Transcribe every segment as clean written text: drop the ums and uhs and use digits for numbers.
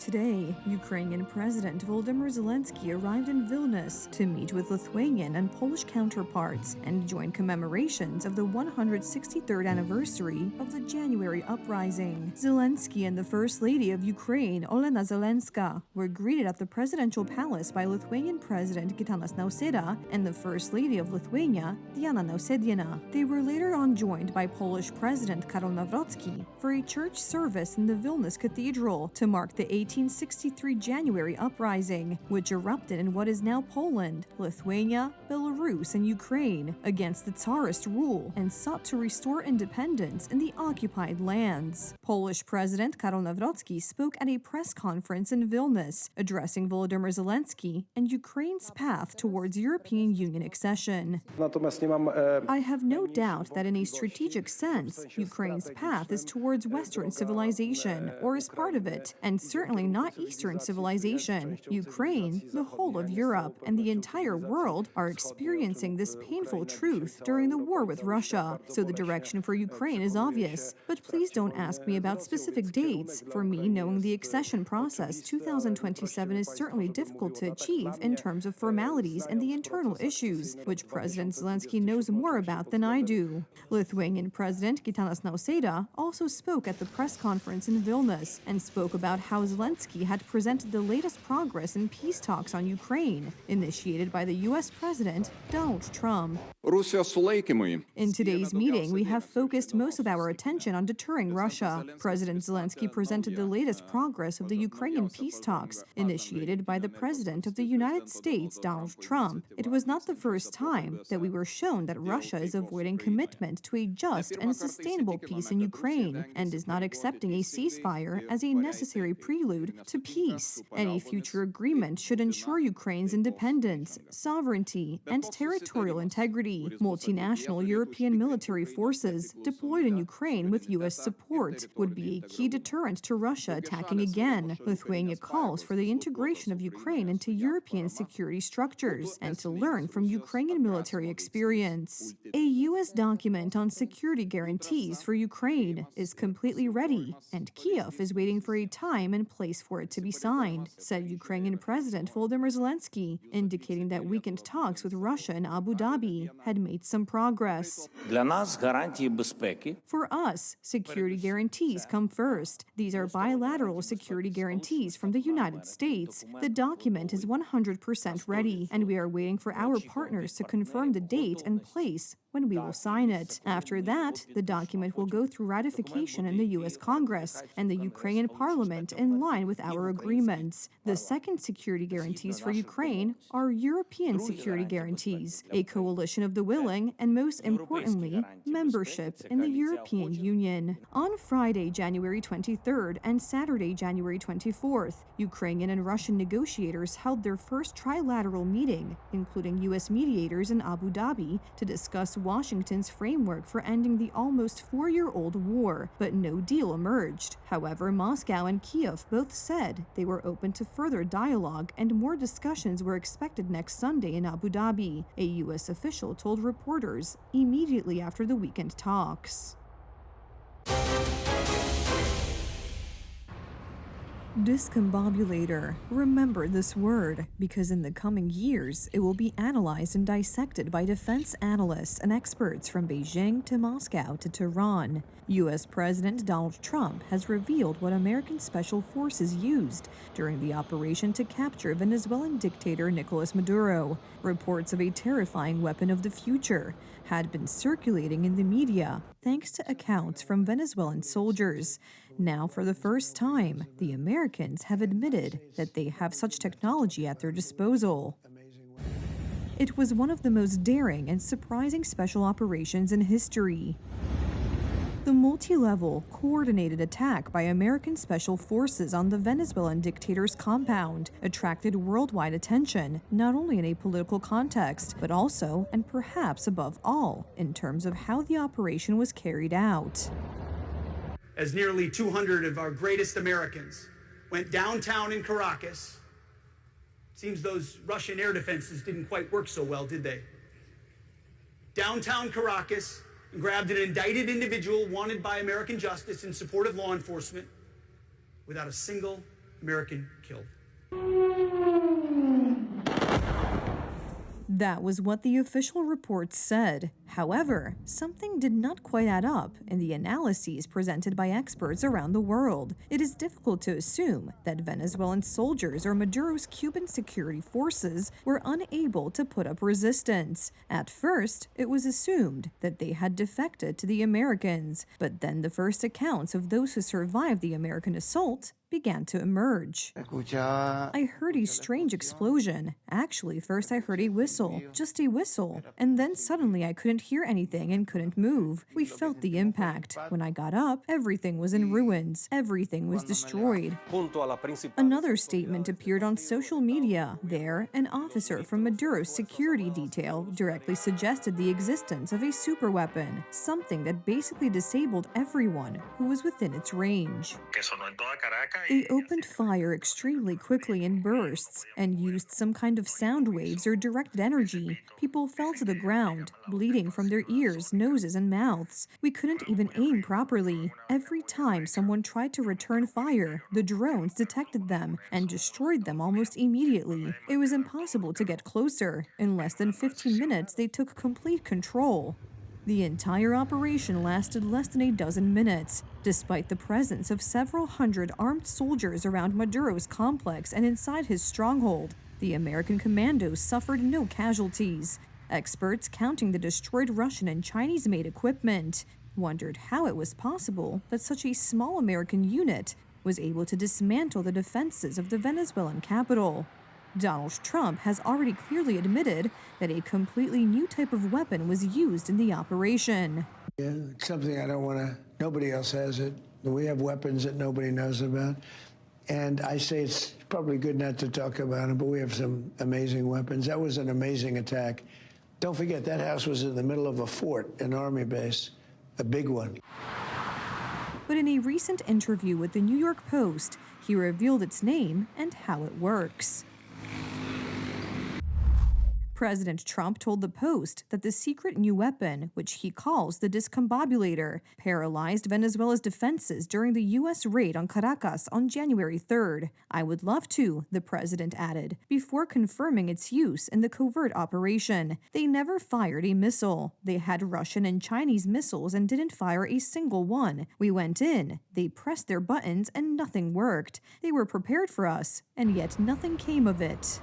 today, Ukrainian President Volodymyr Zelensky arrived in Vilnius to meet with Lithuanian and Polish counterparts and join commemorations of the 163rd anniversary of the January uprising. Zelensky and the First Lady of Ukraine, Olena Zelenska, were greeted at the presidential palace by Lithuanian President Gitanas Nausėda and the First Lady of Lithuania, Diana Nausėdienė. They were later on joined by Polish President Karol Nawrocki for a church service in the Vilnius Cathedral to mark the 1863 January uprising, which erupted in what is now Poland, Lithuania, Belarus, and Ukraine against the Tsarist rule and sought to restore independence in the occupied lands. Polish President Karol Nawrocki spoke at a press conference in Vilnius, addressing Volodymyr Zelensky and Ukraine's path towards European Union accession. I have no doubt that in a strategic sense, Ukraine's path is towards Western civilization, or is part of it, and certainly not Eastern civilization. Ukraine, the whole of Europe, and the entire world are experiencing this painful truth during the war with Russia, so the direction for Ukraine is obvious. But please don't ask me about specific dates. For me, knowing the accession process, 2027 is certainly difficult to achieve in terms of formalities and the internal issues, which President Zelensky knows more about than I do. Lithuanian President Gitanas Nausėda also spoke at the press conference in Vilnius and spoke about how Zelensky had presented the latest progress in peace talks on Ukraine, initiated by the U.S. President Donald Trump. In today's meeting, we have focused most of our attention on deterring Russia. President Zelensky presented the latest progress of the Ukrainian peace talks, initiated by the President of the United States, Donald Trump. It was not the first time that we were shown that Russia is avoiding commitment to a just and sustainable peace in Ukraine and is not accepting a ceasefire as a necessary prelude to peace. Any future agreement should ensure Ukraine's independence, sovereignty, and territorial integrity. Multinational European military forces deployed in Ukraine with U.S. support would be a key deterrent to Russia attacking again. Lithuania calls for the integration of Ukraine into European security structures and to learn from Ukrainian military experience. A U.S. document on security guarantees for Ukraine is completely ready, and Kiev is waiting for a time and place for it to be signed, said Ukrainian President Volodymyr Zelensky, indicating that weakened talks with Russia and Abu Dhabi had made some progress. For us, security guarantees come first. These are bilateral security guarantees from the United States. The document is 100% ready, and we are waiting for our partners to confirm the date and place when we will sign it. After that, the document will go through ratification in the U.S. Congress and the Ukrainian Parliament in line with our agreements. The second security guarantees for Ukraine are European security guarantees, a coalition of the willing, and most importantly, membership in the European Union. On Friday, January 23rd and Saturday, January 24th, Ukrainian and Russian negotiators held their first trilateral meeting, including U.S. mediators in Abu Dhabi, to discuss Washington's framework for ending the almost 4-year-old war, but no deal emerged. However, Moscow and Kiev both said they were open to further dialogue, and more discussions were expected next Sunday in Abu Dhabi, a U.S. official told reporters immediately after the weekend talks. Discombobulator. Remember this word, because in the coming years, it will be analyzed and dissected by defense analysts and experts from Beijing to Moscow to Tehran. U.S. President Donald Trump has revealed what American special forces used during the operation to capture Venezuelan dictator Nicolas Maduro. Reports of a terrifying weapon of the future had been circulating in the media, thanks to accounts from Venezuelan soldiers. Now, for the first time, the Americans have admitted that they have such technology at their disposal. It was one of the most daring and surprising special operations in history. The multi-level, coordinated attack by American special forces on the Venezuelan dictator's compound attracted worldwide attention, not only in a political context, but also, and perhaps above all, in terms of how the operation was carried out. As nearly 200 of our greatest Americans went downtown in Caracas, it seems those Russian air defenses didn't quite work so well, did they? Downtown Caracas, and grabbed an indicted individual wanted by American justice in support of law enforcement without a single American killed. That was what the official reports said. However, something did not quite add up in the analyses presented by experts around the world. It is difficult to assume that Venezuelan soldiers or Maduro's Cuban security forces were unable to put up resistance. At first, it was assumed that they had defected to the Americans, but then the first accounts of those who survived the American assault began to emerge. I heard a strange explosion. Actually, first I heard a whistle, just a whistle, and then suddenly I couldn't hear anything and couldn't move. We felt the impact. When I got up, everything was in ruins. Everything was destroyed. Another statement appeared on social media. There, an officer from Maduro's security detail directly suggested the existence of a superweapon, something that basically disabled everyone who was within its range. They opened fire extremely quickly in bursts and used some kind of sound waves or directed energy. People fell to the ground, bleeding from their ears, noses, and mouths. We couldn't even aim properly. Every time someone tried to return fire, the drones detected them and destroyed them almost immediately. It was impossible to get closer. In less than 15 minutes, they took complete control. The entire operation lasted less than a dozen minutes, despite the presence of several hundred armed soldiers around Maduro's complex and inside his stronghold. The American commandos suffered no casualties. Experts counting the destroyed Russian and Chinese-made equipment wondered how it was possible that such a small American unit was able to dismantle the defenses of the Venezuelan capital. Donald Trump has already clearly admitted that a completely new type of weapon was used in the operation. Yeah, it's something I don't want to, nobody else has it. We have weapons that nobody knows about. And I say it's probably good not to talk about them, but we have some amazing weapons. That was an amazing attack. Don't forget, that house was in the middle of a fort, an army base, a big one. But in a recent interview with the New York Post, he revealed its name and how it works. President Trump told the Post that the secret new weapon, which he calls the Discombobulator, paralyzed Venezuela's defenses during the U.S. raid on Caracas on January 3rd. I would love to, the president added, before confirming its use in the covert operation. They never fired a missile. They had Russian and Chinese missiles and didn't fire a single one. We went in, they pressed their buttons, and nothing worked. They were prepared for us, and yet nothing came of it.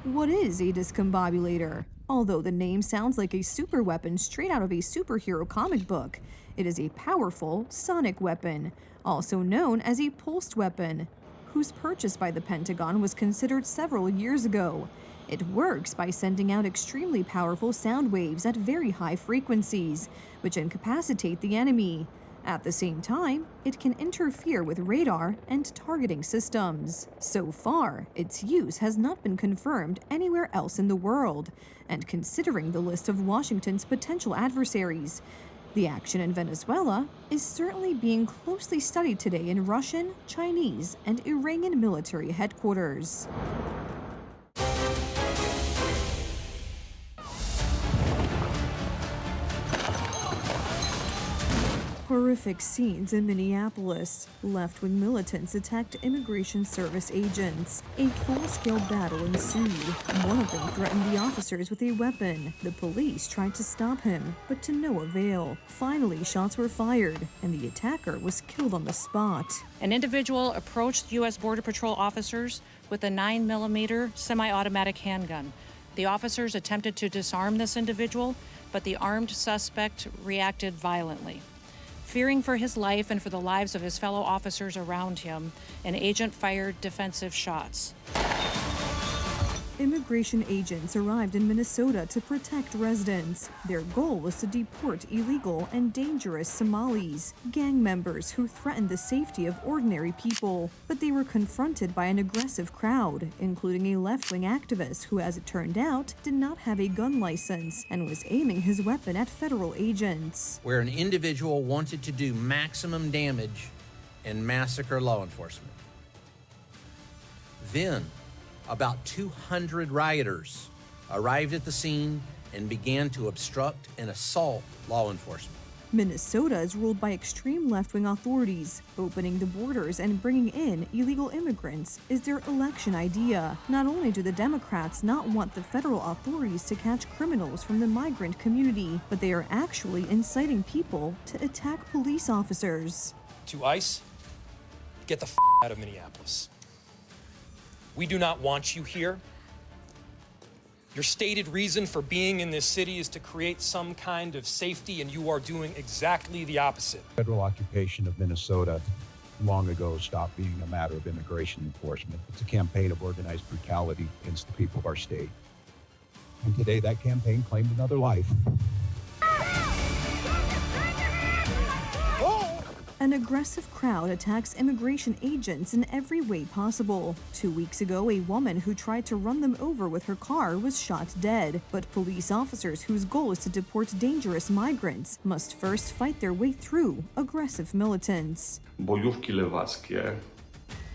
What is a discombobulator? Although the name sounds like a super weapon straight out of a superhero comic book, it is a powerful sonic weapon, also known as a pulsed weapon, whose purchase by the Pentagon was considered several years ago. It works by sending out extremely powerful sound waves at very high frequencies, which incapacitate the enemy. At the same time, it can interfere with radar and targeting systems. So far, its use has not been confirmed anywhere else in the world, and considering the list of Washington's potential adversaries, the action in Venezuela is certainly being closely studied today in Russian, Chinese, and Iranian military headquarters. Horrific scenes in Minneapolis. Left-wing militants attacked immigration service agents. A full-scale battle ensued. One of them threatened the officers with a weapon. The police tried to stop him, but to no avail. Finally, shots were fired, and the attacker was killed on the spot. An individual approached U.S. Border Patrol officers with a 9mm semi-automatic handgun. The officers attempted to disarm this individual, but the armed suspect reacted violently. Fearing for his life and for the lives of his fellow officers around him, an agent fired defensive shots. Immigration agents arrived in Minnesota to protect residents. Their goal was to deport illegal and dangerous Somalis, gang members who threatened the safety of ordinary people. But they were confronted by an aggressive crowd, including a left-wing activist who, as it turned out, did not have a gun license and was aiming his weapon at federal agents. Where an individual wanted to do maximum damage and massacre law enforcement. Then, about 200 rioters arrived at the scene and began to obstruct and assault law enforcement. Minnesota is ruled by extreme left-wing authorities. Opening the borders and bringing in illegal immigrants is their election idea. Not only do the Democrats not want the federal authorities to catch criminals from the migrant community, but they are actually inciting people to attack police officers. To ICE, get the out of Minneapolis. We do not want you here. Your stated reason for being in this city is to create some kind of safety, and you are doing exactly the opposite. Federal occupation of Minnesota long ago stopped being a matter of immigration enforcement. It's a campaign of organized brutality against the people of our state. And today that campaign claimed another life. An aggressive crowd attacks immigration agents in every way possible. 2 weeks ago, a woman who tried to run them over with her car was shot dead. But police officers whose goal is to deport dangerous migrants must first fight their way through aggressive militants. Bojówki lewackie,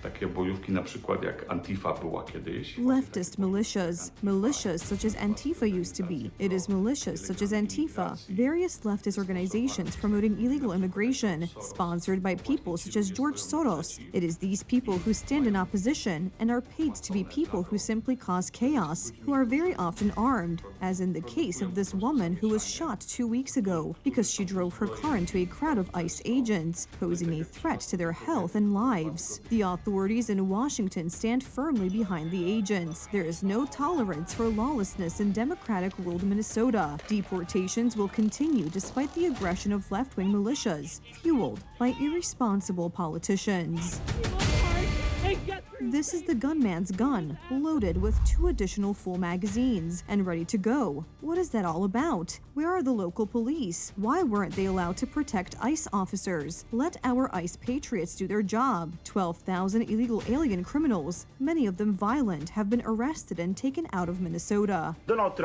takie bojówki na przykład jak Antifa była kiedyś. Leftist militias such as Antifa used to be. It is militias such as Antifa, various leftist organizations promoting illegal immigration, sponsored by people such as George Soros. It is these people who stand in opposition and are paid to be people who simply cause chaos, who are very often armed, as in the case of this woman who was shot 2 weeks ago because she drove her car into a crowd of ICE agents, posing a threat to their health and lives. The authorities in Washington stand firmly behind the agents. There is no tolerance for lawlessness in democratic-ruled Minnesota. Deportations will continue despite the aggression of left-wing militias, fueled by irresponsible politicians. This is the gunman's gun, loaded with 2 additional full magazines and ready to go. What is that all about? Where are the local police? Why weren't they allowed to protect ICE officers? Let our ICE patriots do their job. 12,000 illegal alien criminals, many of them violent, have been arrested and taken out of Minnesota. Donald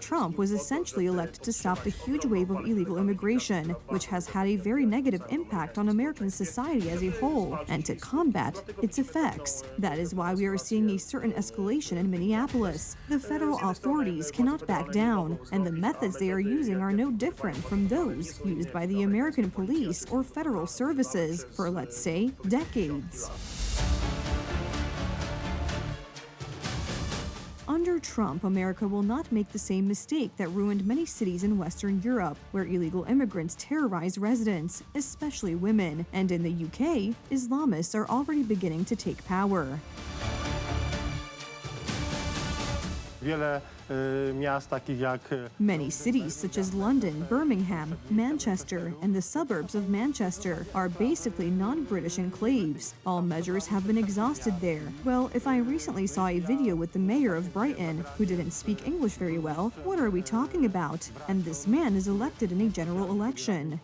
Trump was essentially elected to stop the huge wave of illegal immigration, which has had a very negative impact on American society as a whole, and to combat its effects. That is why we are seeing a certain escalation in Minneapolis. The federal authorities cannot back down, and the methods they are using are no different from those used by the American police or federal services for, let's say, decades. Under Trump, America will not make the same mistake that ruined many cities in Western Europe, where illegal immigrants terrorize residents, especially women. And in the UK, Islamists are already beginning to take power. Many cities such as London, Birmingham, Manchester, and the suburbs of Manchester are basically non-British enclaves. All measures have been exhausted there. Well, if I recently saw a video with the mayor of Brighton, who didn't speak English very well, what are we talking about? And this man is elected in a general election.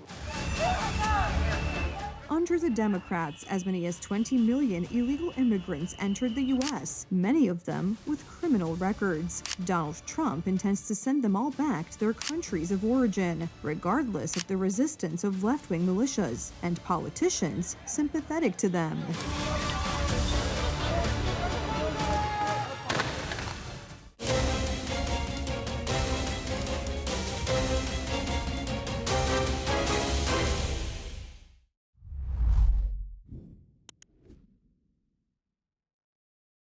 Under the Democrats, as many as 20 million illegal immigrants entered the U.S., many of them with criminal records. Donald Trump intends to send them all back to their countries of origin, regardless of the resistance of left-wing militias and politicians sympathetic to them.